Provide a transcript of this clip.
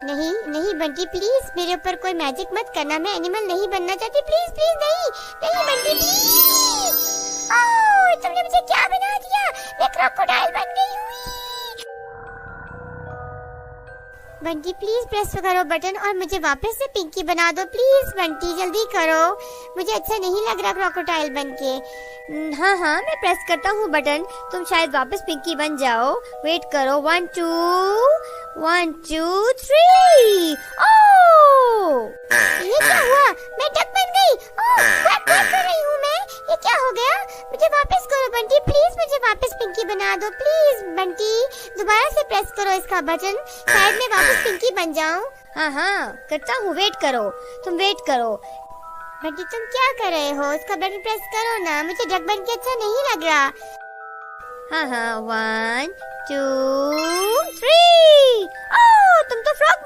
नहीं नहीं बंटी प्लीज मेरे ऊपर कोई मैजिक मत करना, मैं एनिमल नहीं बनना चाहती, प्लीज प्लीज नहीं नहीं बंटी प्लीज। ओह तुमने मुझे क्या बना दिया, मैं क्रोकोडाइल बन गई हुई। बंटी प्लीज प्रेस करो बटन और मुझे वापस से पिंकी बना दो प्लीज बंटी, जल्दी करो, मुझे अच्छा नहीं लग रहा क्रोकोडाइल बन के। हाँ हाँ मैं प्रेस करता हूँ बटन, तुम शायद वापस पिंकी बन जाओ, वेट करो, 1 2 1 2 3। ओह ये क्या हुआ, मैं डक बन गई। ओह क्या कर रही हूँ मैं, ये क्या हो गया, मुझे वापस करो बंटी प्लीज, मुझे वापस पिंकी बना दो प्लीज बंटी, दोबारा से प्रेस करो इसका बटन, शायद मैं वापस पिंकी बन जाऊँ। हाँ हाँ करता हूँ, वेट करो, तुम वेट करो। बंटी तुम क्या कर रहे हो, इसका बटन प्रेस करो ना, मुझे डक बन के अच्छा नहीं लग रहा। हाँ हाँ 1 2 3। ओह तुम तो फ्रॉग